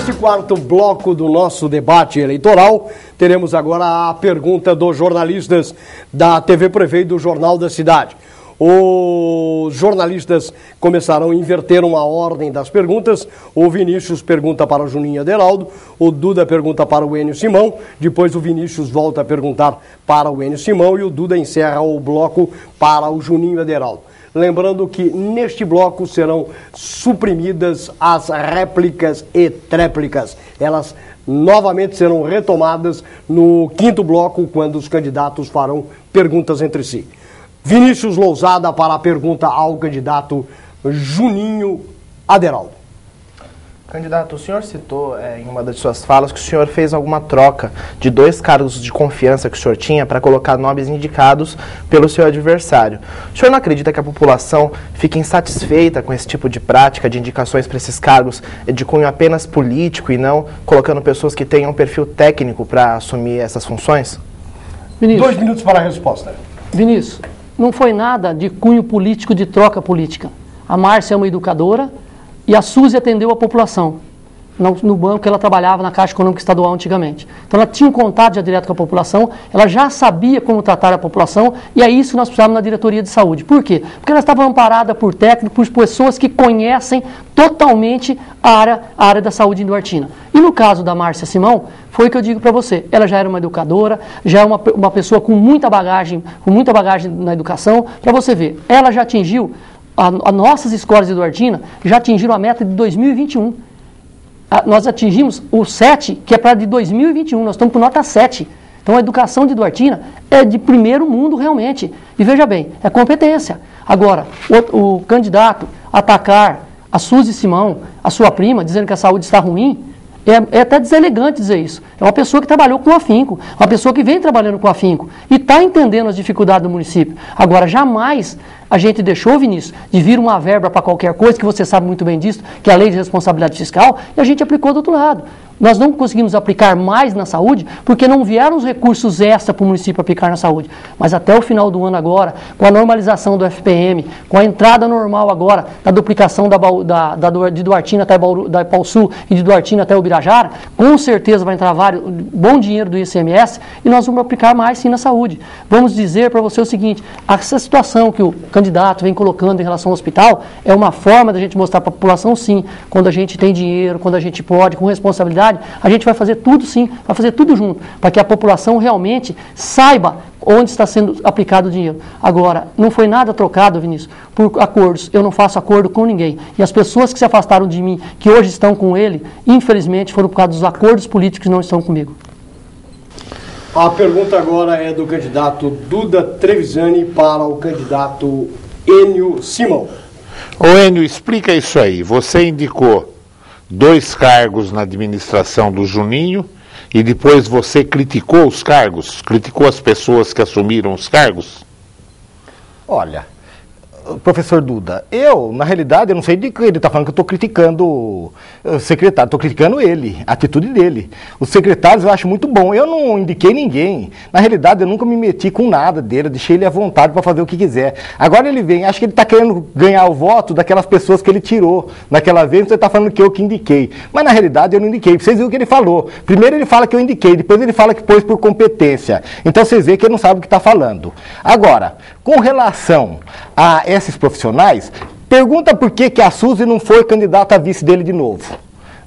Neste quarto bloco do nosso debate eleitoral, teremos agora a pergunta dos jornalistas da TV Prefeito e do Jornal da Cidade. Os jornalistas começarão a inverter uma ordem das perguntas. O Vinícius pergunta para o Juninho Aderaldo, o Duda pergunta para o Enio Simão, depois o Vinícius volta a perguntar para o Enio Simão e o Duda encerra o bloco para o Juninho Aderaldo. Lembrando que neste bloco serão suprimidas as réplicas e tréplicas. Elas novamente serão retomadas no quinto bloco, quando os candidatos farão perguntas entre si. Vinícius Lousada para a pergunta ao candidato Juninho Aderaldo. Candidato, o senhor citou em uma das suas falas que o senhor fez alguma troca de 2 cargos de confiança que o senhor tinha para colocar nomes indicados pelo seu adversário. O senhor não acredita que a população fique insatisfeita com esse tipo de prática de indicações para esses cargos de cunho apenas político e não colocando pessoas que tenham um perfil técnico para assumir essas funções? Vinícius, 2 minutos para a resposta. Vinícius, não foi nada de cunho político, de troca política. A Márcia é uma educadora e a Suzy atendeu a população. No banco que ela trabalhava na Caixa Econômica Estadual antigamente. Então ela tinha um contato já direto com a população, ela já sabia como tratar a população e é isso que nós precisávamos na diretoria de saúde. Por quê? Porque ela estava amparada por técnicos, por pessoas que conhecem totalmente a área da saúde em Duartina. E no caso da Márcia Simão, foi o que eu digo para você, ela já era uma educadora, já é uma pessoa com muita bagagem na educação. Para você ver, ela já atingiu, as nossas escolas de Duartina já atingiram a meta de 2021. Nós atingimos o 7, que é para de 2021, nós estamos com nota 7. Então a educação de Duartina é de primeiro mundo realmente. E veja bem, é competência. Agora, o candidato atacar a Suzy Simão, a sua prima, dizendo que a saúde está ruim, é até deselegante dizer isso. É uma pessoa que trabalhou com afinco, uma pessoa que vem trabalhando com afinco e está entendendo as dificuldades do município. Agora, jamais a gente deixou, Vinícius, de vir uma verba para qualquer coisa, que você sabe muito bem disso, que é a lei de responsabilidade fiscal, e a gente aplicou do outro lado. Nós não conseguimos aplicar mais na saúde, porque não vieram os recursos extra para o município aplicar na saúde. Mas até o final do ano agora, com a normalização do FPM, com a entrada normal agora da duplicação de Duartina até da Ipauçu e de Duartina até Ubirajara, com certeza vai entrar bom dinheiro do ICMS e nós vamos aplicar mais sim na saúde. Vamos dizer para você o seguinte, essa situação que o candidato vem colocando em relação ao hospital é uma forma da gente mostrar para a população sim, quando a gente tem dinheiro, quando a gente pode, com responsabilidade, a gente vai fazer tudo sim, vai fazer tudo junto, para que a população realmente saiba onde está sendo aplicado o dinheiro. Agora, não foi nada trocado, Vinícius, por acordos. Eu não faço acordo com ninguém. E as pessoas que se afastaram de mim, que hoje estão com ele, infelizmente foram por causa dos acordos políticos que não estão comigo. A pergunta agora é do candidato Duda Trevisani para o candidato Enio Simão. Ô Enio, explica isso aí. Você indicou 2 cargos na administração do Juninho e depois você criticou os cargos? Criticou as pessoas que assumiram os cargos? Olha, professor Duda, na realidade, eu não sei de que ele está falando que eu estou criticando o secretário, estou criticando ele, a atitude dele. Os secretários eu acho muito bom, eu não indiquei ninguém. Na realidade, eu nunca me meti com nada dele, eu deixei ele à vontade para fazer o que quiser. Agora ele vem, acho que ele está querendo ganhar o voto daquelas pessoas que ele tirou naquela vez, você está falando que eu que indiquei. Mas na realidade eu não indiquei, vocês viram o que ele falou. Primeiro ele fala que eu indiquei, depois ele fala que pôs por competência. Então vocês veem que ele não sabe o que está falando. Agora, com relação a esses profissionais, pergunta por que a Suzy não foi candidata a vice dele de novo.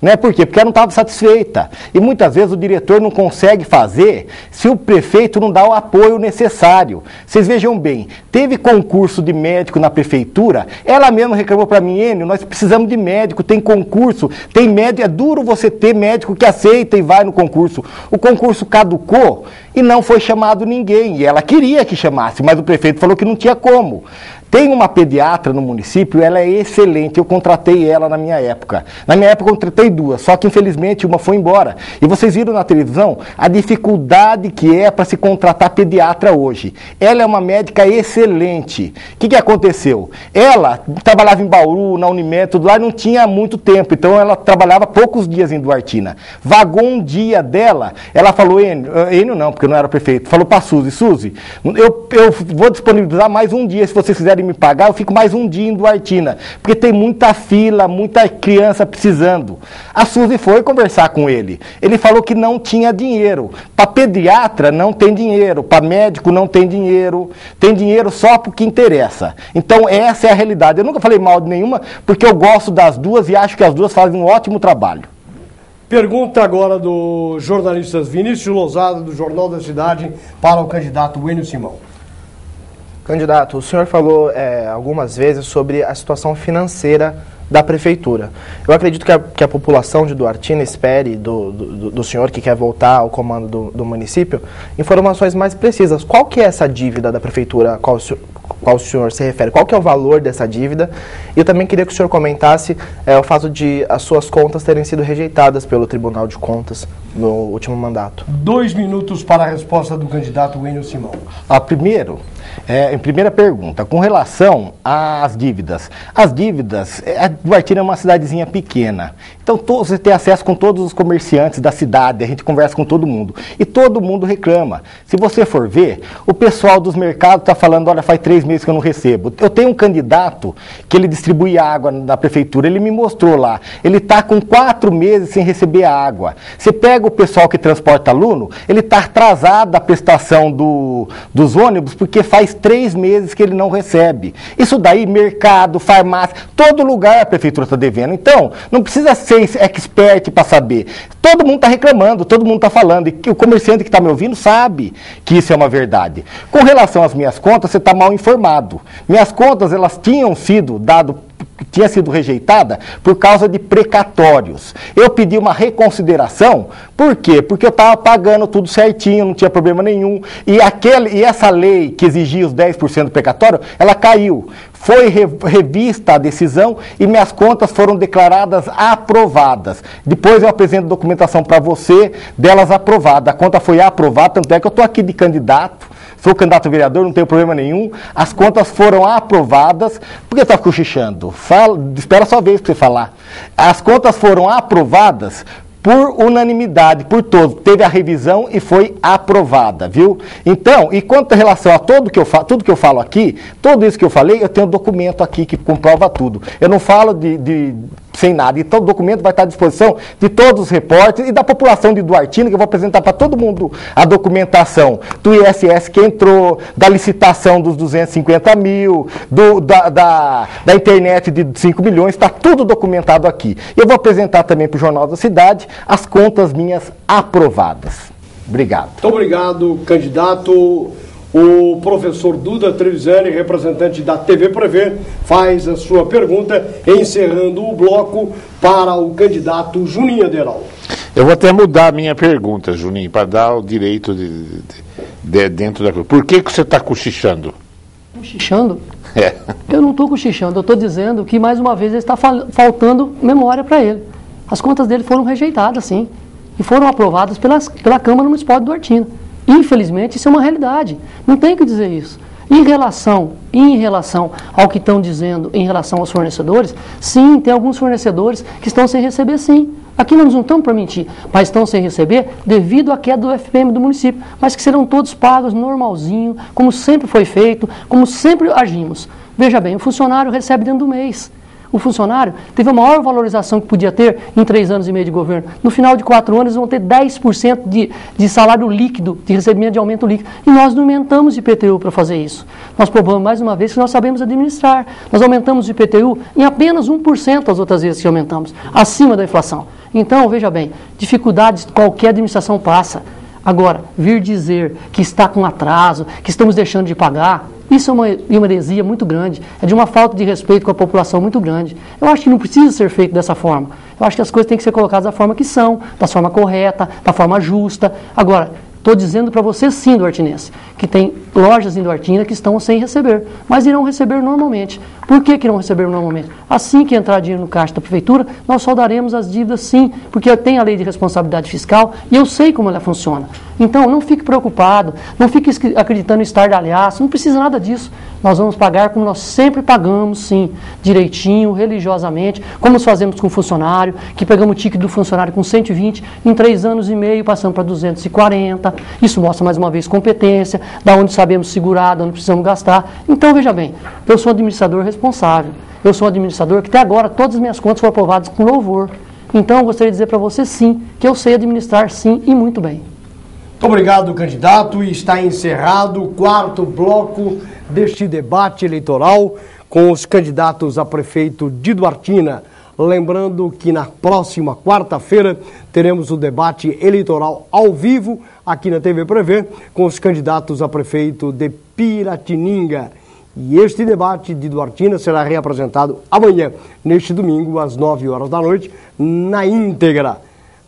Né? Por quê? Porque ela não estava satisfeita. E muitas vezes o diretor não consegue fazer se o prefeito não dá o apoio necessário. Vocês vejam bem, teve concurso de médico na prefeitura, ela mesma reclamou para mim, Enio, nós precisamos de médico, tem concurso, tem médico, é duro você ter médico que aceita e vai no concurso. O concurso caducou e não foi chamado ninguém. E ela queria que chamasse, mas o prefeito falou que não tinha como. Tem uma pediatra no município, ela é excelente, eu contratei ela na minha época. Na minha época eu contratei 2, só que infelizmente uma foi embora. E vocês viram na televisão a dificuldade que é para se contratar pediatra hoje. Ela é uma médica excelente. O que aconteceu? Ela trabalhava em Bauru, na Unimed, tudo lá, e não tinha muito tempo, então ela trabalhava poucos dias em Duartina. Vagou um dia dela, ela falou, Enio não, porque eu não era prefeito, falou para a Suzy, eu vou disponibilizar mais um dia se vocês quiserem ele me pagar, eu fico mais um dia em Duartina, porque tem muita fila, muita criança precisando. A Suzy foi conversar com ele. Ele falou que não tinha dinheiro. Para pediatra não tem dinheiro, para médico não tem dinheiro só para o que interessa. Então essa é a realidade. Eu nunca falei mal de nenhuma, porque eu gosto das duas e acho que as duas fazem um ótimo trabalho. Pergunta agora do jornalista Vinícius Lozada, do Jornal da Cidade, para o candidato Wênio Simão. Candidato, o senhor falou algumas vezes sobre a situação financeira da prefeitura. Eu acredito que a população de Duartina espere do senhor que quer voltar ao comando do município informações mais precisas. Qual que é essa dívida da prefeitura, qual o senhor se refere? Qual que é o valor dessa dívida? E eu também queria que o senhor comentasse o fato de as suas contas terem sido rejeitadas pelo Tribunal de Contas no último mandato. 2 minutos para a resposta do candidato Wênio Simão. Primeiro, em primeira pergunta, com relação às dívidas. As dívidas, Duartina é uma cidadezinha pequena, então você tem acesso com todos os comerciantes da cidade, a gente conversa com todo mundo, e todo mundo reclama. Se você for ver, o pessoal dos mercados está falando, olha, faz 3 meses que eu não recebo. Eu tenho um candidato que ele distribui água na prefeitura, ele me mostrou lá, ele está com 4 meses sem receber a água. Você pega o pessoal que transporta aluno, ele está atrasado da prestação dos ônibus, porque faz 3 meses que ele não recebe. Isso daí, mercado, farmácia, todo lugar a prefeitura está devendo. Então, não precisa ser expert para saber. Todo mundo está reclamando, todo mundo está falando, e o comerciante que está me ouvindo sabe que isso é uma verdade. Com relação às minhas contas, você está mal informado. Minhas contas, elas tinha sido rejeitada por causa de precatórios. Eu pedi uma reconsideração, por quê? Porque eu estava pagando tudo certinho, não tinha problema nenhum, e essa lei que exigia os 10% do precatório, ela caiu. Foi revista a decisão e minhas contas foram declaradas aprovadas. Depois eu apresento documentação para você, delas aprovadas. A conta foi aprovada, tanto é que eu estou aqui de candidato, sou candidato a vereador, não tenho problema nenhum. As contas foram aprovadas. Por que está cochichando? Espera só a vez para você falar. As contas foram aprovadas por unanimidade, por todos. Teve a revisão e foi aprovada, viu? Então, e quanto em relação a tudo que eu falo aqui, tudo isso que eu falei, eu tenho um documento aqui que comprova tudo. Eu não falo sem nada. Então, o documento vai estar à disposição de todos os repórteres e da população de Duartina, que eu vou apresentar para todo mundo a documentação do ISS que entrou, da licitação dos 250 mil, da internet de 5 milhões, está tudo documentado aqui. Eu vou apresentar também para o Jornal da Cidade as contas minhas aprovadas. Obrigado. Muito obrigado, candidato. O professor Duda Trevisani, representante da TV Prever, faz a sua pergunta, encerrando o bloco para o candidato Juninho Aderaldo. Eu vou até mudar a minha pergunta, Juninho, para dar o direito de dentro da... Por que você está cochichando? Cochichando? Eu não estou cochichando, eu estou dizendo que, mais uma vez, está faltando memória para ele. As contas dele foram rejeitadas, sim, e foram aprovadas pela Câmara Municipal de Duartina. Infelizmente, isso é uma realidade. Não tem que dizer isso. Em relação ao que estão dizendo em relação aos fornecedores, sim, tem alguns fornecedores que estão sem receber, sim. Aqui nós não estamos para mentir, mas estão sem receber devido à queda do FPM do município, mas que serão todos pagos normalzinho, como sempre foi feito, como sempre agimos. Veja bem, o funcionário recebe dentro do mês. O funcionário teve a maior valorização que podia ter em 3 anos e meio de governo. No final de 4 anos, eles vão ter 10% de salário líquido, de recebimento de aumento líquido. E nós não aumentamos o IPTU para fazer isso. Nós provamos mais uma vez que nós sabemos administrar. Nós aumentamos o IPTU em apenas 1% as outras vezes que aumentamos, acima da inflação. Então, veja bem, dificuldades qualquer administração passa. Agora, vir dizer que está com atraso, que estamos deixando de pagar, isso é uma heresia muito grande, é de uma falta de respeito com a população muito grande. Eu acho que não precisa ser feito dessa forma. Eu acho que as coisas têm que ser colocadas da forma que são, da forma correta, da forma justa. Agora, estou dizendo para você sim, duartinense, que tem lojas em Duartina que estão sem receber, mas irão receber normalmente. Por que irão receber normalmente? Assim que entrar dinheiro no caixa da prefeitura, nós soldaremos as dívidas sim, porque tem a lei de responsabilidade fiscal e eu sei como ela funciona. Então, não fique preocupado, não fique acreditando em estardalhaço, não precisa nada disso. Nós vamos pagar como nós sempre pagamos, sim, direitinho, religiosamente, como nós fazemos com o funcionário, que pegamos o ticket do funcionário com 120, em 3 anos e meio passamos para 240. Isso mostra, mais uma vez, competência, da onde sabemos segurar, da onde precisamos gastar. Então, veja bem, eu sou um administrador responsável. Eu sou um administrador que até agora todas as minhas contas foram aprovadas com louvor. Então, eu gostaria de dizer para você, sim, que eu sei administrar, sim, e muito bem. Muito obrigado, candidato. E está encerrado o 4º bloco deste debate eleitoral com os candidatos a prefeito de Duartina. Lembrando que na próxima quarta-feira teremos o debate eleitoral ao vivo aqui na TV Prevê com os candidatos a prefeito de Piratininga. E este debate de Duartina será reapresentado amanhã, neste domingo, às 9 horas da noite, na íntegra.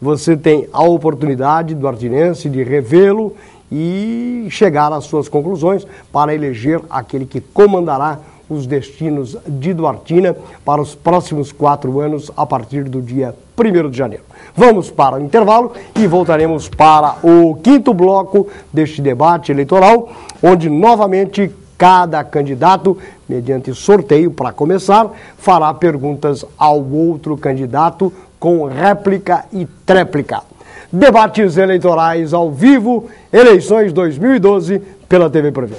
Você tem a oportunidade, duartinense, de revê-lo e chegar às suas conclusões para eleger aquele que comandará os destinos de Duartina para os próximos 4 anos, a partir do dia 1º de janeiro. Vamos para o intervalo e voltaremos para o 5º bloco deste debate eleitoral, onde novamente cada candidato, mediante sorteio para começar, fará perguntas ao outro candidato com réplica e tréplica. Debates eleitorais ao vivo, eleições 2012 pela TV Prevê.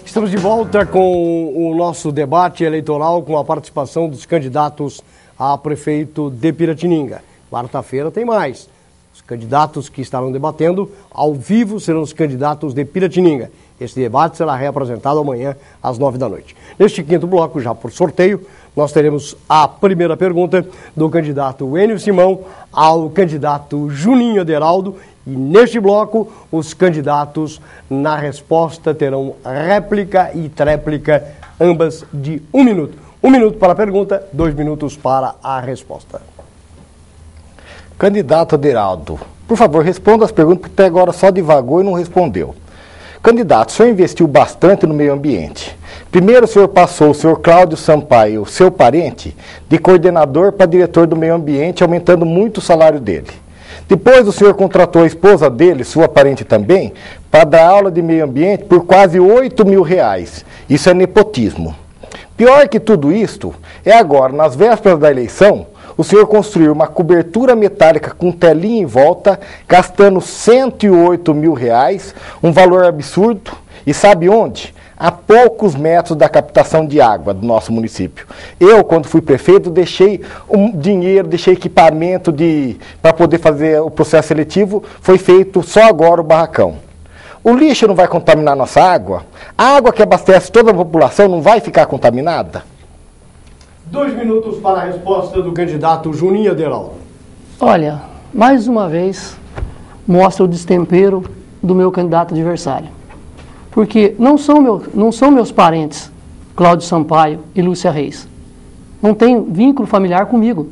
Estamos de volta com o nosso debate eleitoral com a participação dos candidatos a prefeito de Piratininga. Quarta-feira tem mais. Os candidatos que estarão debatendo ao vivo serão os candidatos de Piratininga. Esse debate será reapresentado amanhã às 9 da noite. Neste 5º bloco, já por sorteio, nós teremos a primeira pergunta do candidato Enio Simão ao candidato Juninho Aderaldo. E neste bloco, os candidatos, na resposta, terão réplica e tréplica, ambas de 1 minuto. 1 minuto para a pergunta, 2 minutos para a resposta. Candidato Aderaldo, por favor, responda as perguntas, porque até agora só divagou e não respondeu. Candidato, o senhor investiu bastante no meio ambiente. Primeiro, o senhor passou o senhor Cláudio Sampaio, seu parente, de coordenador para diretor do meio ambiente, aumentando muito o salário dele. Depois o senhor contratou a esposa dele, sua parente também, para dar aula de meio ambiente por quase R$8.000. Isso é nepotismo. Pior que tudo isto é agora, nas vésperas da eleição, o senhor construiu uma cobertura metálica com telinha em volta, gastando R$108.000, um valor absurdo. E sabe onde? A poucos metros da captação de água do nosso município. Eu, quando fui prefeito, deixei dinheiro, deixei equipamento para poder fazer o processo seletivo, foi feito só agora o barracão. O lixo não vai contaminar nossa água? A água que abastece toda a população não vai ficar contaminada? 2 minutos para a resposta do candidato Juninho Aderaldo. Olha, mais uma vez, mostra o destempero do meu candidato adversário. Porque não são meus parentes, Cláudio Sampaio e Lúcia Reis. Não tem vínculo familiar comigo.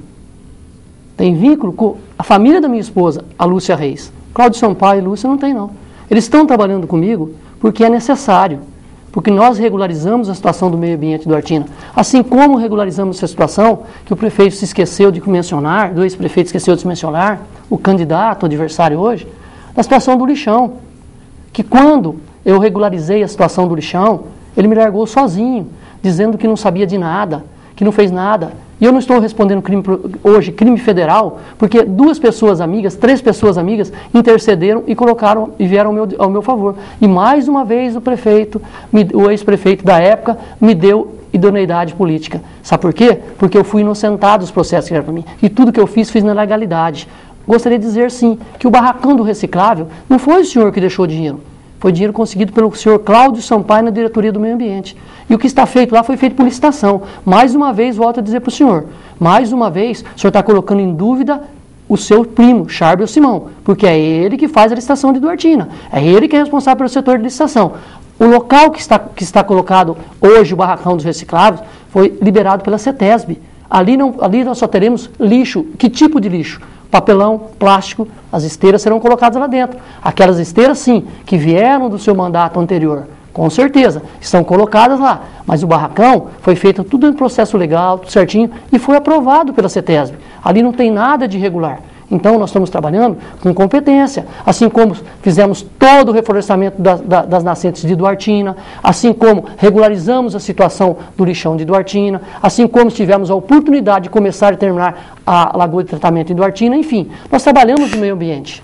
Tem vínculo com a família da minha esposa, a Lúcia Reis. Cláudio Sampaio e Lúcia não tem, não. Eles estão trabalhando comigo porque é necessário. Porque nós regularizamos a situação do meio ambiente do Duartina. Assim como regularizamos essa situação que o prefeito se esqueceu de mencionar, o ex-prefeito esqueceu de mencionar, o candidato, o adversário hoje, da situação do lixão. Que quando eu regularizei a situação do lixão, ele me largou sozinho, dizendo que não sabia de nada, que não fez nada. E eu não estou respondendo hoje crime federal, porque 2 pessoas amigas, 3 pessoas amigas intercederam e colocaram e vieram ao meu favor. E mais uma vez o ex-prefeito da época me deu idoneidade política. Sabe por quê? Porque eu fui inocentado dos processos que eram para mim. E tudo que eu fiz na legalidade. Gostaria de dizer, sim, que o barracão do reciclável não foi o senhor que deixou dinheiro. Foi dinheiro conseguido pelo senhor Cláudio Sampaio na diretoria do meio ambiente. E o que está feito lá foi feito por licitação. Mais uma vez, volto a dizer para o senhor, mais uma vez, o senhor está colocando em dúvida o seu primo, Charbel Simão, porque é ele que faz a licitação de Duartina, é ele que é responsável pelo setor de licitação. O local que está colocado hoje, o barracão dos recicláveis, foi liberado pela CETESB. Ali nós só teremos lixo. Que tipo de lixo? Papelão, plástico, as esteiras serão colocadas lá dentro. Aquelas esteiras, sim, que vieram do seu mandato anterior, com certeza, estão colocadas lá. Mas o barracão foi feito tudo em processo legal, tudo certinho, e foi aprovado pela CETESB. Ali não tem nada de irregular. Então, nós estamos trabalhando com competência, assim como fizemos todo o reflorestamento das nascentes de Duartina, assim como regularizamos a situação do lixão de Duartina, assim como tivemos a oportunidade de começar e terminar a lagoa de tratamento em Duartina, enfim, nós trabalhamos no meio ambiente.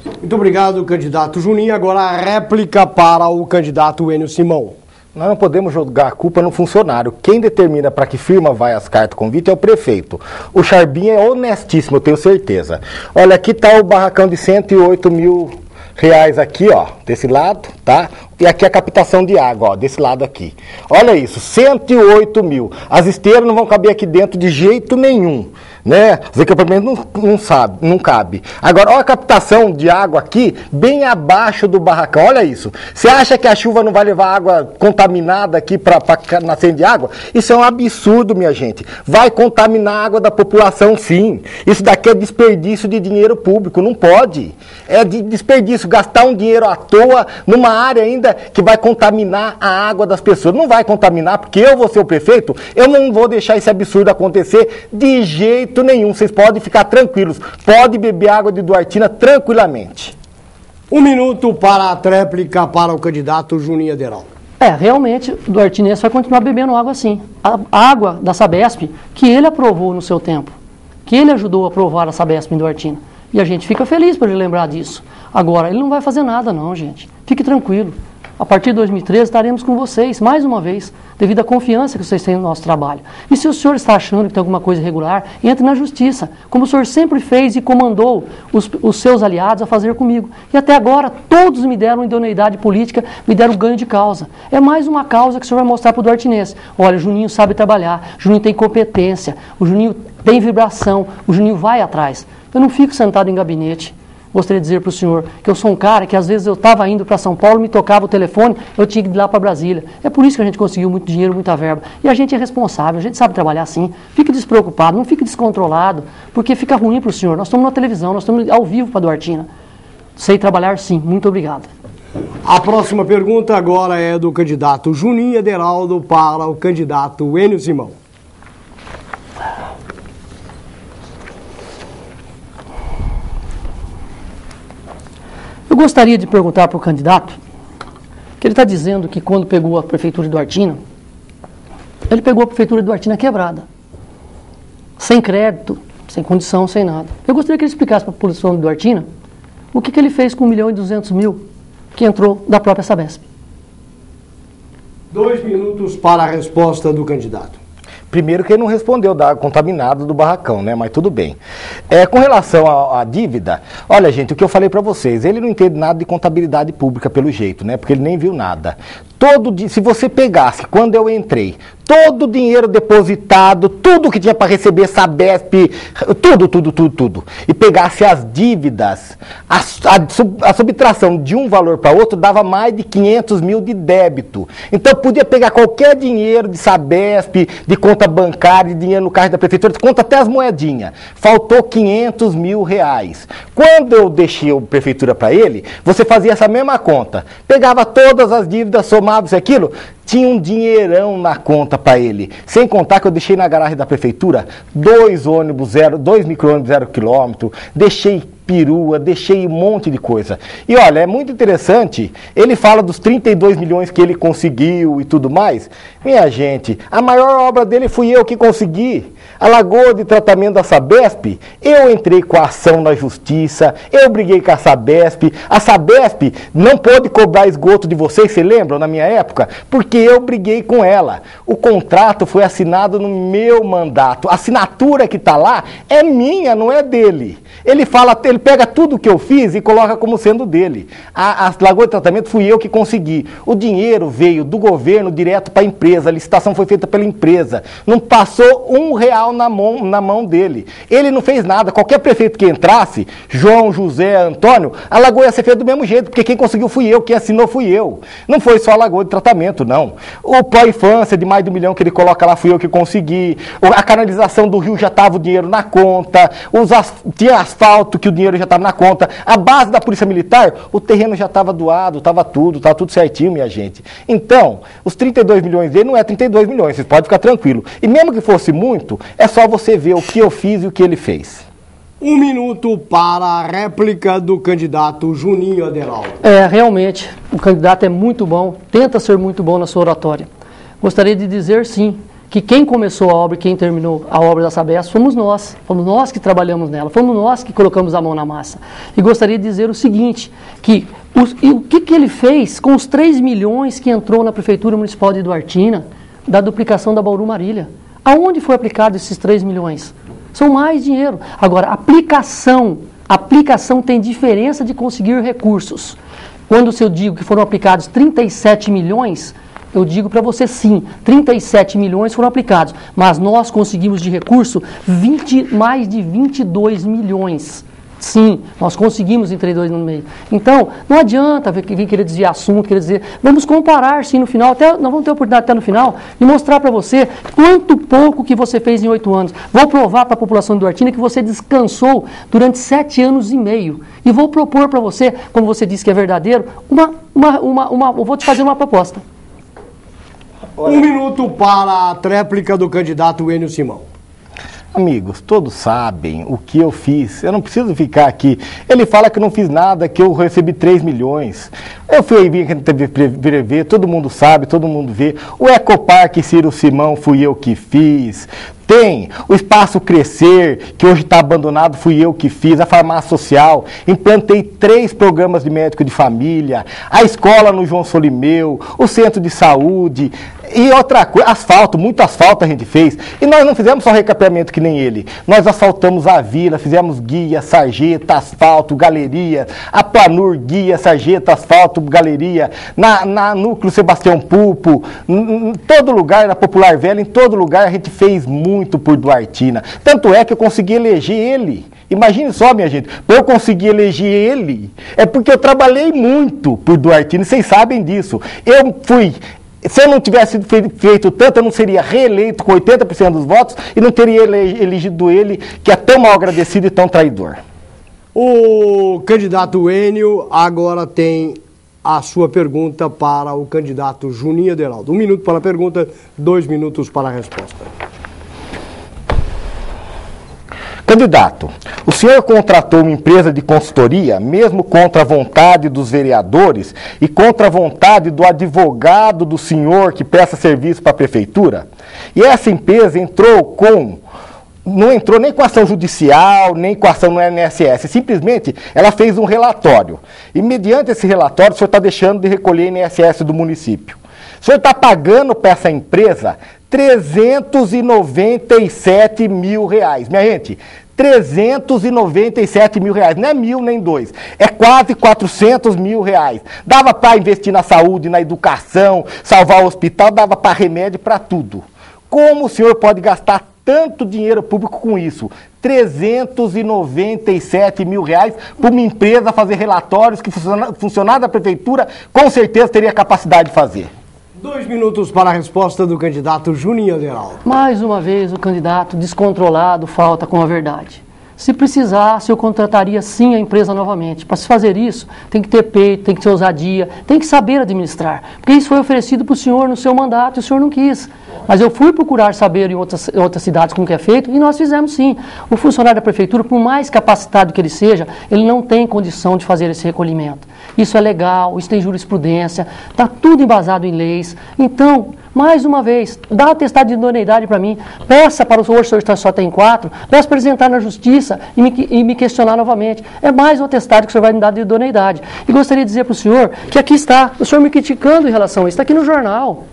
Muito obrigado, candidato Juninho. Agora a réplica para o candidato Enio Simão. Nós não podemos jogar a culpa no funcionário. Quem determina para que firma vai as cartas convite é o prefeito. O Charbinho é honestíssimo, eu tenho certeza. Olha, aqui está o barracão de 108 mil reais aqui, ó, desse lado, tá? E aqui a captação de água, ó, desse lado aqui. Olha isso, 108 mil. As esteiras não vão caber aqui dentro de jeito nenhum, né? Os equipamentos não cabe. Agora, olha a captação de água aqui, bem abaixo do barracão, olha isso. Você acha que a chuva não vai levar água contaminada aqui para nascer de água? Isso é um absurdo, minha gente. Vai contaminar a água da população, sim. Isso daqui é desperdício de dinheiro público, não pode. É de desperdício, gastar um dinheiro à toa numa área ainda que vai contaminar a água das pessoas. Não vai contaminar, porque eu vou ser o prefeito, eu não vou deixar esse absurdo acontecer de jeito nenhum. Vocês podem ficar tranquilos, pode beber água de Duartina tranquilamente. 1 minuto para a tréplica para o candidato Juninho Aderaldo. Realmente, o duartinense vai continuar bebendo água assim. A água da Sabesp, que ele aprovou no seu tempo, que ele ajudou a aprovar a Sabesp em Duartina. E a gente fica feliz por ele lembrar disso. Agora, ele não vai fazer nada não, gente. Fique tranquilo. A partir de 2013 estaremos com vocês, mais uma vez, devido à confiança que vocês têm no nosso trabalho. E se o senhor está achando que tem alguma coisa irregular, entre na justiça, como o senhor sempre fez e comandou os seus aliados a fazer comigo. E até agora, todos me deram idoneidade política, me deram ganho de causa. É mais uma causa que o senhor vai mostrar para o duartinense. Olha, o Juninho sabe trabalhar, o Juninho tem competência, o Juninho tem vibração, o Juninho vai atrás. Eu não fico sentado em gabinete. Gostaria de dizer para o senhor que eu sou um cara que às vezes eu estava indo para São Paulo, me tocava o telefone, eu tinha que ir lá para Brasília. É por isso que a gente conseguiu muito dinheiro, muita verba. E a gente é responsável, a gente sabe trabalhar assim. Fique despreocupado, não fique descontrolado, porque fica ruim para o senhor. Nós estamos na televisão, nós estamos ao vivo para a Duartina. Sei trabalhar sim, muito obrigado. A próxima pergunta agora é do candidato Juninho Aderaldo para o candidato Enio Simão. Eu gostaria de perguntar para o candidato, que ele está dizendo que quando pegou a prefeitura de Duartina, ele pegou a prefeitura de Duartina quebrada, sem crédito, sem condição, sem nada. Eu gostaria que ele explicasse para a população de Duartina o que ele fez com 1.200.000 que entrou da própria Sabesp. 2 minutos para a resposta do candidato. Primeiro que ele não respondeu da água contaminada do barracão, né? Mas tudo bem. Com relação à dívida, olha, gente, o que eu falei para vocês, ele não entende nada de contabilidade pública pelo jeito, né? Porque ele nem viu nada. Se você pegasse, quando eu entrei, todo o dinheiro depositado, tudo que tinha para receber Sabesp, tudo, e pegasse as dívidas, a subtração de um valor para outro dava mais de 500 mil de débito. Então eu podia pegar qualquer dinheiro de Sabesp, de conta bancária, de dinheiro no caixa da prefeitura, conta até as moedinhas. Faltou 500 mil reais. Quando eu deixei a prefeitura para ele, você fazia essa mesma conta, pegava todas as dívidas, somava isso e aquilo, tinha um dinheirão na conta para ele. Sem contar que eu deixei na garagem da prefeitura 2 micro-ônibus 0 km, deixei perua, deixei um monte de coisa. E olha, é muito interessante, ele fala dos 32 milhões que ele conseguiu e tudo mais. Minha gente, a maior obra dele fui eu que consegui. A lagoa de tratamento da Sabesp, eu entrei com a ação na justiça, eu briguei com a Sabesp não pôde cobrar esgoto de vocês, você lembram, na minha época? Porque eu briguei com ela. O contrato foi assinado no meu mandato. A assinatura que está lá é minha, não é dele. Ele Ele pega tudo que eu fiz e coloca como sendo dele. As lagoas de tratamento fui eu que consegui. O dinheiro veio do governo direto para a empresa, a licitação foi feita pela empresa. Não passou R$1 na mão dele. Ele não fez nada. Qualquer prefeito que entrasse, João, José, Antônio, a lagoa ia ser feita do mesmo jeito, porque quem conseguiu fui eu, quem assinou fui eu. Não foi só a lagoa de tratamento, não. O pró-infância de mais de 1 milhão que ele coloca lá fui eu que consegui. A canalização do rio já estava o dinheiro na conta. Tinha asfalto que o dinheiro já estava na conta. A base da Polícia Militar, o terreno já estava doado, estava tudo certinho, minha gente. Então, os 32 milhões dele não é 32 milhões, vocês podem ficar tranquilos. E mesmo que fosse muito, é só você ver o que eu fiz e o que ele fez. 1 minuto para a réplica do candidato Juninho Aderaldo. Realmente, o candidato é muito bom, tenta ser muito bom na sua oratória. Gostaria de dizer, sim, que quem começou a obra e quem terminou a obra da Sabesp fomos nós que trabalhamos nela, fomos nós que colocamos a mão na massa. E gostaria de dizer o seguinte, que o que ele fez com os 3 milhões que entrou na Prefeitura Municipal de Duartina, da duplicação da Bauru Marília? Aonde foi aplicado esses 3 milhões? São mais dinheiro. Agora, aplicação tem diferença de conseguir recursos. Quando eu digo que foram aplicados 37 milhões, eu digo para você sim, 37 milhões foram aplicados, mas nós conseguimos de recurso mais de 22 milhões. Sim, nós conseguimos em 32 no meio. Então, não adianta vir querer desviar assunto, querer dizer, vamos comparar sim no final, nós vamos ter a oportunidade até no final, de mostrar para você quanto pouco que você fez em 8 anos. Vou provar para a população de Duartina que você descansou durante 7 anos e meio. E vou propor para você, como você disse que é verdadeiro, eu vou te fazer uma proposta. 1 minuto para a tréplica do candidato Enio Simão. Amigos, todos sabem o que eu fiz, eu não preciso ficar aqui. Ele fala que eu não fiz nada, que eu recebi 3 milhões. Eu fui aqui na TV, todo mundo sabe, todo mundo vê. O Ecoparque Ciro Simão fui eu que fiz. Tem o Espaço Crescer, que hoje está abandonado, fui eu que fiz, a farmácia social, implantei 3 programas de médico de família, a escola no João Solimeu, o centro de saúde, e outra coisa, asfalto, muito asfalto a gente fez, e nós não fizemos só recapeamento que nem ele, nós asfaltamos a vila, fizemos guia, sarjeta, asfalto, galeria, a Planur, guia, sarjeta, asfalto, galeria, na Núcleo Sebastião Pulpo, em todo lugar, na Popular Velha, em todo lugar a gente fez muito por Duartina. Tanto é que eu consegui eleger ele. Imagine só, minha gente, para eu conseguir eleger ele, é porque eu trabalhei muito por Duartina, e vocês sabem disso. Se eu não tivesse feito tanto, eu não seria reeleito com 80% dos votos e não teria elegido ele, que é tão mal agradecido e tão traidor. O candidato Enio agora tem a sua pergunta para o candidato Juninho Aderaldo. 1 minuto para a pergunta, 2 minutos para a resposta. Candidato, o senhor contratou uma empresa de consultoria, mesmo contra a vontade dos vereadores e contra a vontade do advogado do senhor que presta serviço para a prefeitura? E essa empresa não entrou nem com ação judicial, nem com ação no INSS, simplesmente ela fez um relatório. E mediante esse relatório, o senhor está deixando de recolher INSS do município. O senhor está pagando para essa empresa 397 mil reais. Minha gente, 397 mil reais, não é 1.000 nem 2, é quase 400 mil reais. Dava para investir na saúde, na educação, salvar o hospital, dava para remédio, para tudo. Como o senhor pode gastar tanto dinheiro público com isso? 397 mil reais para uma empresa fazer relatórios que funcionário da prefeitura com certeza teria capacidade de fazer. 2 minutos para a resposta do candidato Juninho Aderaldo. Mais uma vez o candidato descontrolado falta com a verdade. Se precisasse, eu contrataria sim a empresa novamente. Para se fazer isso, tem que ter peito, tem que ter ousadia, tem que saber administrar. Porque isso foi oferecido para o senhor no seu mandato e o senhor não quis. Mas eu fui procurar saber em outras cidades como que é feito e nós fizemos sim. O funcionário da prefeitura, por mais capacitado que ele seja, ele não tem condição de fazer esse recolhimento. Isso é legal, isso tem jurisprudência, está tudo embasado em leis. Então, mais uma vez, dá atestado de idoneidade para mim, peça para o senhor só tem 4, peça para apresentar na justiça e me questionar novamente. É mais um atestado que o senhor vai me dar de idoneidade. E gostaria de dizer para o senhor que aqui está, o senhor me criticando em relação a isso, está aqui no jornal.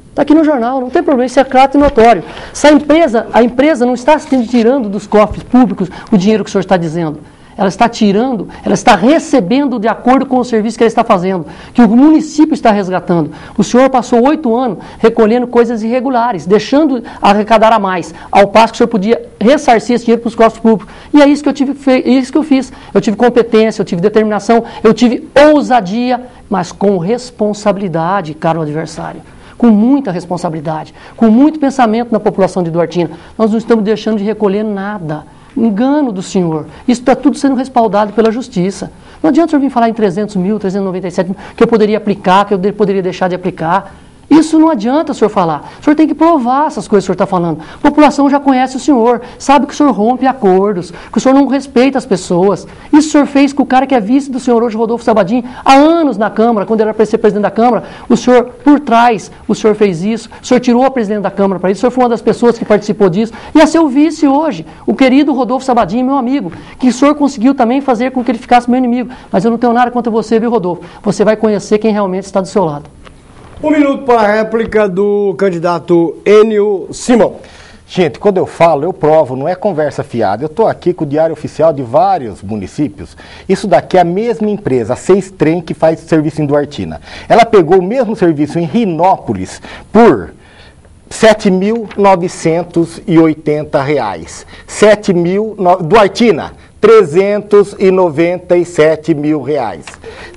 Está aqui no jornal, não tem problema, isso é claro e notório. Se a empresa não está tirando dos cofres públicos o dinheiro que o senhor está dizendo. Ela está tirando, ela está recebendo de acordo com o serviço que ela está fazendo, que o município está resgatando. O senhor passou 8 anos recolhendo coisas irregulares, deixando arrecadar a mais, ao passo que o senhor podia ressarcir esse dinheiro para os cofres públicos. E é isso que eu fiz. Eu tive competência, eu tive determinação, eu tive ousadia, mas com responsabilidade, caro adversário. Com muita responsabilidade, com muito pensamento na população de Duartina. Nós não estamos deixando de recolher nada. Engano do senhor. Isso está tudo sendo respaldado pela justiça. Não adianta o senhor vir falar em 300 mil, 397 mil, que eu poderia aplicar, que eu poderia deixar de aplicar. Isso não adianta o senhor falar. O senhor tem que provar essas coisas que o senhor está falando. A população já conhece o senhor, sabe que o senhor rompe acordos, que o senhor não respeita as pessoas. Isso o senhor fez com o cara que é vice do senhor hoje, Rodolfo Sabadin, há anos na Câmara, quando ele era para ser presidente da Câmara. O senhor, por trás, o senhor fez isso, o senhor tirou a presidente da Câmara para isso, o senhor foi uma das pessoas que participou disso. E a seu vice hoje, o querido Rodolfo Sabadin, meu amigo, que o senhor conseguiu também fazer com que ele ficasse meu inimigo. Mas eu não tenho nada contra você, viu, Rodolfo? Você vai conhecer quem realmente está do seu lado. 1 minuto para a réplica do candidato Enio Simão. Gente, quando eu falo, eu provo, não é conversa fiada. Eu estou aqui com o diário oficial de vários municípios. Isso daqui é a mesma empresa, a 6 Trem, que faz serviço em Duartina. Ela pegou o mesmo serviço em Rinópolis por R$ 7.980. Duartina, R$ 397 mil.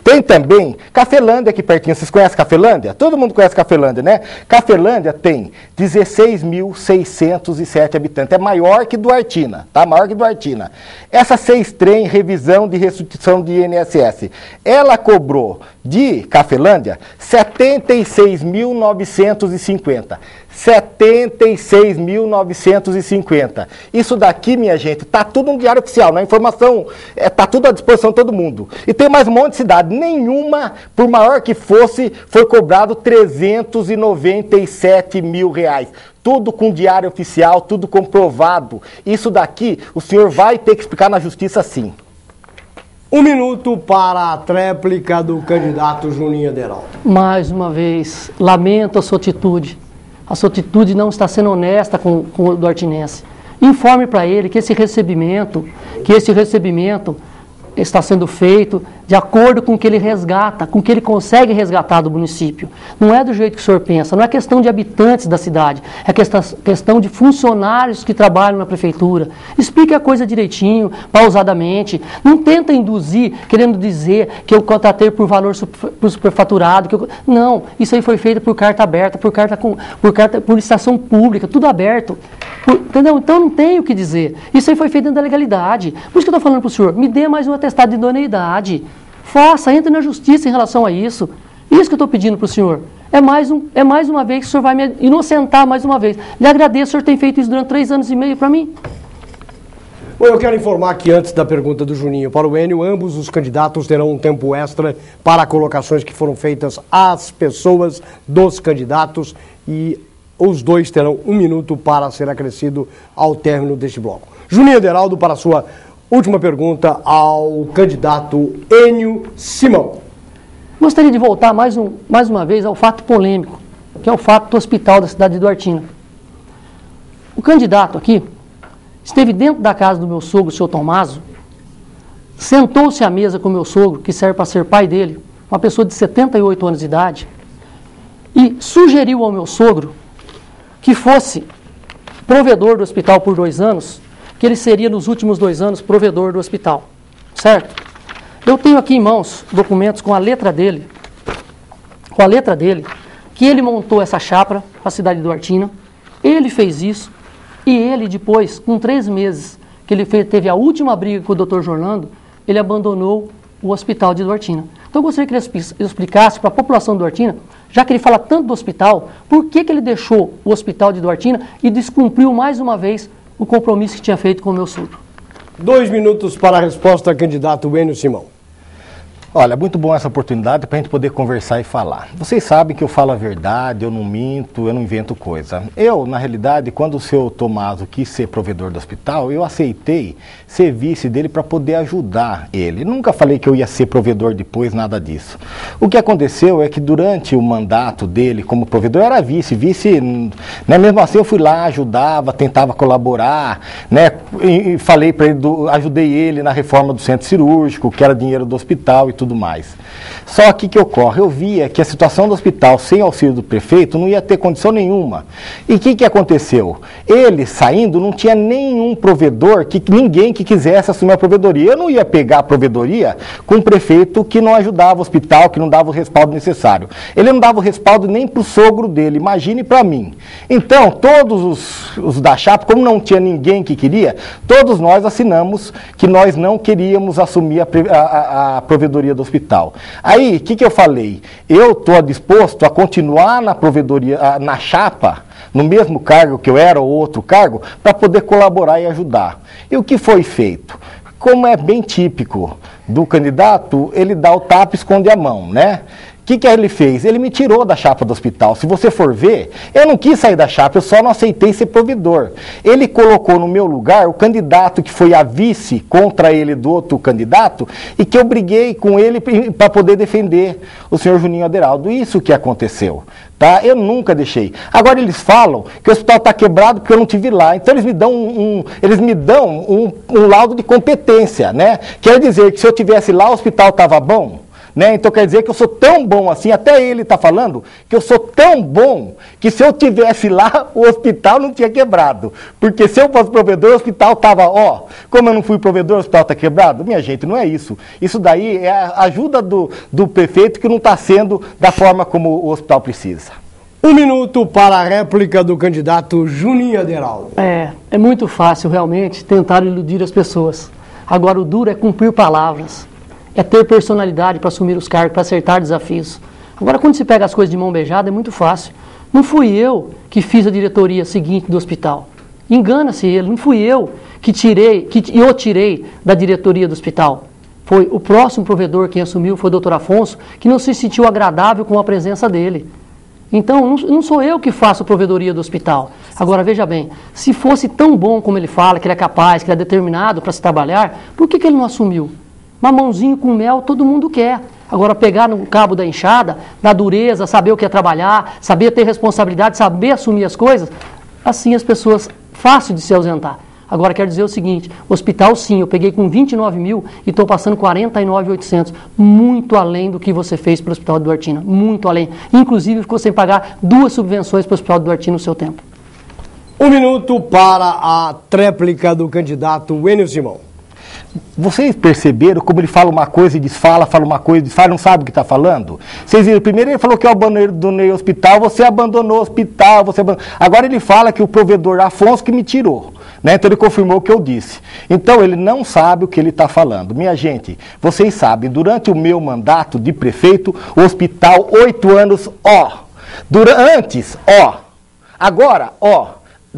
Tem também Cafelândia aqui pertinho. Vocês conhecem Cafelândia? Todo mundo conhece Cafelândia, né? Cafelândia tem 16.607 habitantes. É maior que Duartina, tá? Maior que Duartina. Essa 6 Trem, revisão de restituição de INSS, ela cobrou de Cafelândia 76.950. 76.950. Isso daqui, minha gente, tá tudo no diário oficial, na informação, tá tudo à disposição de todo mundo. E tem mais um monte de cidade, nenhuma, por maior que fosse, foi cobrado 397 mil reais. Tudo com diário oficial, tudo comprovado. Isso daqui, o senhor vai ter que explicar na justiça sim. 1 minuto para a tréplica do candidato Juninho Aderaldo. Mais uma vez, lamento a sua atitude. A sua atitude não está sendo honesta com o duartinense. Informe para ele que esse recebimento está sendo feito de acordo com o que ele resgata, com o que ele consegue resgatar do município. Não é do jeito que o senhor pensa, não é questão de habitantes da cidade, é questão de funcionários que trabalham na prefeitura. Explique a coisa direitinho, pausadamente. Não tenta induzir, querendo dizer que eu contratei por valor superfaturado. Não, isso aí foi feito por carta aberta, por licitação pública, tudo aberto. Entendeu? Então não tem o que dizer. Isso aí foi feito dentro da legalidade. Por isso que eu estou falando para o senhor, me dê mais um atestado de idoneidade. Faça, entre na justiça em relação a isso. Isso que eu estou pedindo para o senhor. É mais uma vez que o senhor vai me inocentar mais uma vez. Lhe agradeço, o senhor tem feito isso durante 3 anos e meio para mim. Bom, eu quero informar que antes da pergunta do Juninho para o Enio, ambos os candidatos terão um tempo extra para colocações que foram feitas às pessoas dos candidatos e os dois terão 1 minuto para ser acrescido ao término deste bloco. Juninho Aderaldo, para a sua última pergunta ao candidato Enio Simão. Gostaria de voltar mais uma vez ao fato polêmico, que é o fato do hospital da cidade de Duartina. O candidato aqui esteve dentro da casa do meu sogro, o senhor Tomaso, sentou-se à mesa com o meu sogro, que serve para ser pai dele, uma pessoa de 78 anos de idade, e sugeriu ao meu sogro que fosse provedor do hospital por 2 anos, que ele seria nos últimos 2 anos provedor do hospital, certo? Eu tenho aqui em mãos documentos com a letra dele, que ele montou essa chácara para a cidade de Duartina, ele fez isso, e ele depois, com 3 meses, que ele teve a última briga com o Dr. Jornando, ele abandonou o hospital de Duartina. Então eu gostaria que ele explicasse para a população de Duartina, já que ele fala tanto do hospital, por que ele deixou o hospital de Duartina e descumpriu mais uma vez o compromisso que tinha feito com o meu sogro. 2 minutos para a resposta, candidato Enio Simão. Olha, muito bom essa oportunidade para a gente poder conversar e falar. Vocês sabem que eu falo a verdade, eu não minto, eu não invento coisa. Eu, na realidade, quando o seu Tomaso quis ser provedor do hospital, eu aceitei ser vice dele para poder ajudar ele. Nunca falei que eu ia ser provedor depois, nada disso. O que aconteceu é que durante o mandato dele como provedor, eu era vice, né, mesmo assim eu fui lá, ajudava, tentava colaborar, né, e falei para ele, ajudei ele na reforma do centro cirúrgico, que era dinheiro do hospital e tudo mais. Só que o que ocorre? Eu via que a situação do hospital sem auxílio do prefeito não ia ter condição nenhuma. E o que aconteceu? Ele saindo, não tinha nenhum provedor, ninguém que quisesse assumir a provedoria. Eu não ia pegar a provedoria com um prefeito que não ajudava o hospital, que não dava o respaldo necessário. Ele não dava o respaldo nem para o sogro dele, imagine para mim. Então, todos os da chapa, como não tinha ninguém que queria, todos nós assinamos que nós não queríamos assumir a provedoria do hospital. Aí, o que eu falei? Eu estou disposto a continuar na provedoria, na chapa, no mesmo cargo que eu era, ou outro cargo, para poder colaborar e ajudar. E o que foi feito? Como é bem típico do candidato, ele dá o tapa e esconde a mão, né? O que ele fez? Ele me tirou da chapa do hospital. Se você for ver, eu não quis sair da chapa, eu só não aceitei ser provedor. Ele colocou no meu lugar o candidato que foi a vice contra ele do outro candidato e que eu briguei com ele para poder defender o senhor Juninho Aderaldo. Isso que aconteceu. Tá? Eu nunca deixei. Agora eles falam que o hospital está quebrado porque eu não tive lá. Então eles me dão um laudo de competência, né? Quer dizer que se eu tivesse lá, o hospital estava bom? Né? Então quer dizer que eu sou tão bom assim, até ele está falando que eu sou tão bom que se eu tivesse lá, o hospital não tinha quebrado. Porque se eu fosse provedor, o hospital estava, como eu não fui provedor, o hospital está quebrado? Minha gente, não é isso. Isso daí é a ajuda do prefeito que não está sendo da forma como o hospital precisa. 1 minuto para a réplica do candidato Juninho Aderaldo. É muito fácil realmente tentar iludir as pessoas. Agora o duro é cumprir palavras. É ter personalidade para assumir os cargos, para acertar desafios. Agora, quando se pega as coisas de mão beijada, é muito fácil. Não fui eu que fiz a diretoria seguinte do hospital. Engana-se ele, não fui eu que eu tirei da diretoria do hospital. Foi o próximo provedor quem assumiu, foi o doutor Afonso, que não se sentiu agradável com a presença dele. Então, não sou eu que faço a provedoria do hospital. Agora, veja bem, se fosse tão bom como ele fala, que ele é capaz, que ele é determinado para se trabalhar, por que ele não assumiu? Mamãozinho com mel todo mundo quer. Agora pegar no cabo da enxada, na dureza, saber o que é trabalhar, saber ter responsabilidade, saber assumir as coisas, assim as pessoas, fácil de se ausentar. Agora quero dizer o seguinte, hospital sim, eu peguei com 29 mil e estou passando 49.800, muito além do que você fez para o Hospital de Duartina, muito além. Inclusive ficou sem pagar 2 subvenções para o Hospital de Duartina no seu tempo. 1 minuto para a tréplica do candidato Enio Simão. Vocês perceberam como ele fala uma coisa e desfala, fala uma coisa e desfala, não sabe o que está falando? Vocês viram, primeiro ele falou que eu abandonei o hospital, você abandonou o hospital, agora ele fala que o provedor Afonso que me tirou, né? Então ele confirmou o que eu disse. Então ele não sabe o que ele está falando. Minha gente, vocês sabem, durante o meu mandato de prefeito, o hospital, 8 anos, antes, agora,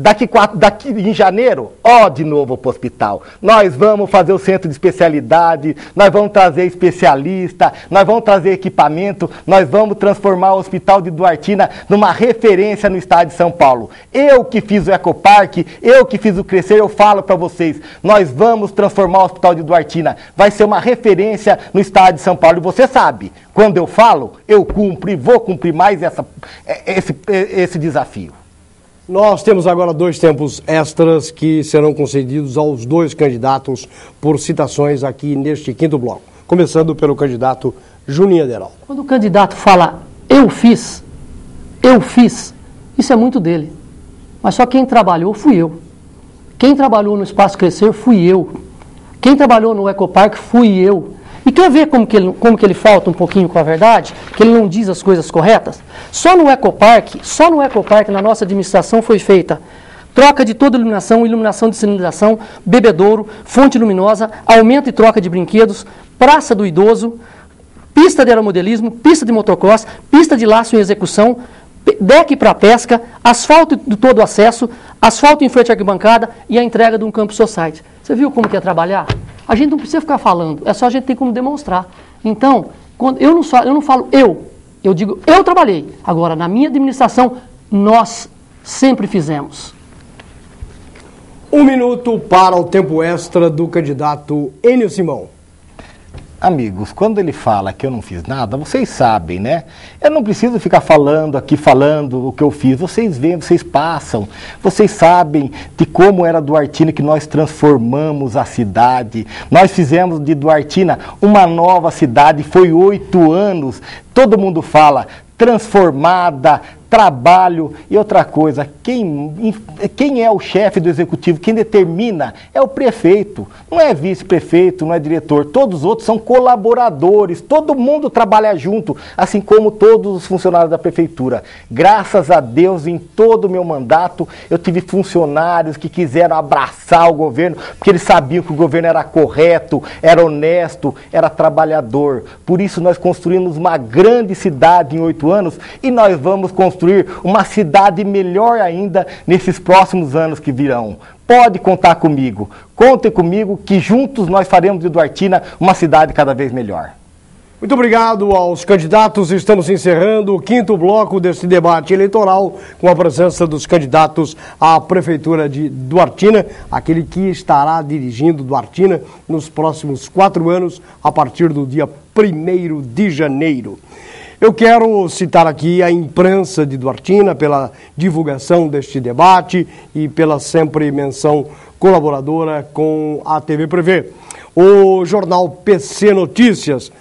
Daqui em janeiro, de novo para o hospital. Nós vamos fazer o centro de especialidade, nós vamos trazer especialista, nós vamos trazer equipamento, nós vamos transformar o Hospital de Duartina numa referência no estado de São Paulo. Eu que fiz o Ecoparque, eu que fiz o Crescer, eu falo para vocês, nós vamos transformar o Hospital de Duartina. Vai ser uma referência no estado de São Paulo. E você sabe, quando eu falo, eu cumpro e vou cumprir mais esse desafio. Nós temos agora 2 tempos extras que serão concedidos aos 2 candidatos por citações aqui neste 5º bloco. Começando pelo candidato Juninho Aderaldo. Quando o candidato fala, eu fiz, isso é muito dele. Mas só quem trabalhou fui eu. Quem trabalhou no Espaço Crescer fui eu. Quem trabalhou no Ecoparque fui eu. E quer ver como que ele falta um pouquinho com a verdade? Que ele não diz as coisas corretas? Só no Ecoparque, na nossa administração foi feita troca de toda iluminação, iluminação de sinalização, bebedouro, fonte luminosa, aumento e troca de brinquedos, praça do idoso, pista de aeromodelismo, pista de motocross, pista de laço em execução, deck para pesca, asfalto de todo acesso, asfalto em frente à arquibancada e a entrega de um campo society. Você viu como que é trabalhar? A gente não precisa ficar falando, é só a gente ter como demonstrar. Então, quando eu não falo eu digo eu trabalhei. Agora, na minha administração, nós sempre fizemos. 1 minuto para o tempo extra do candidato Enio Simão. Amigos, quando ele fala que eu não fiz nada, vocês sabem, né? Eu não preciso ficar falando o que eu fiz. Vocês veem, vocês passam. Vocês sabem de como era Duartina, que nós transformamos a cidade. Nós fizemos de Duartina uma nova cidade. Foi 8 anos. Todo mundo fala transformada, trabalho e outra coisa. Quem é o chefe do executivo, quem determina é o prefeito, não é vice-prefeito, não é diretor, todos os outros são colaboradores, todo mundo trabalha junto, assim como todos os funcionários da prefeitura. Graças a Deus, em todo o meu mandato, eu tive funcionários que quiseram abraçar o governo, porque eles sabiam que o governo era correto, era honesto, era trabalhador. Por isso nós construímos uma grande cidade em 8 anos e nós vamos construir uma cidade melhor ainda nesses próximos anos que virão. Pode contar comigo. Contem comigo que juntos nós faremos de Duartina uma cidade cada vez melhor. Muito obrigado aos candidatos. Estamos encerrando o 5º bloco deste debate eleitoral com a presença dos candidatos à Prefeitura de Duartina, aquele que estará dirigindo Duartina nos próximos 4 anos, a partir do dia 1º de janeiro. Eu quero citar aqui a imprensa de Duartina pela divulgação deste debate e pela sempre menção colaboradora com a TV Prevê. O jornal PC Notícias,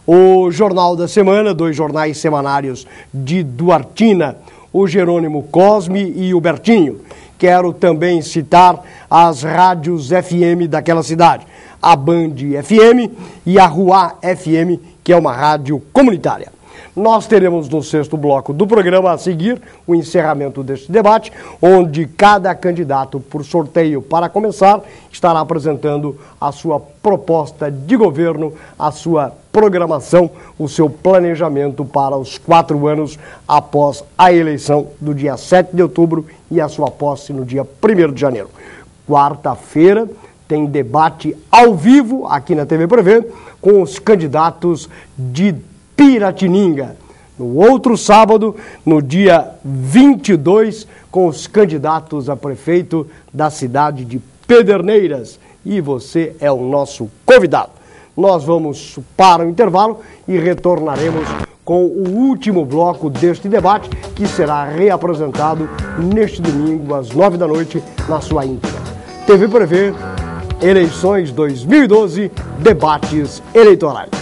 o Jornal da Semana, 2 jornais semanários de Duartina, o Jerônimo Cosme e o Bertinho. Quero também citar as rádios FM daquela cidade, a Band FM e a Ruá FM, que é uma rádio comunitária. Nós teremos no 6º bloco do programa a seguir o encerramento deste debate, onde cada candidato por sorteio, para começar, estará apresentando a sua proposta de governo, a sua programação, o seu planejamento para os 4 anos após a eleição do dia 7 de outubro e a sua posse no dia 1º de janeiro. Quarta-feira tem debate ao vivo aqui na TV Prevê com os candidatos de Piratininga. No outro sábado, no dia 22, com os candidatos a prefeito da cidade de Pederneiras. E você é o nosso convidado. Nós vamos para o intervalo e retornaremos com o último bloco deste debate, que será reapresentado neste domingo às 9 da noite na sua íntegra. TV Prevê, eleições 2012, debates eleitorais.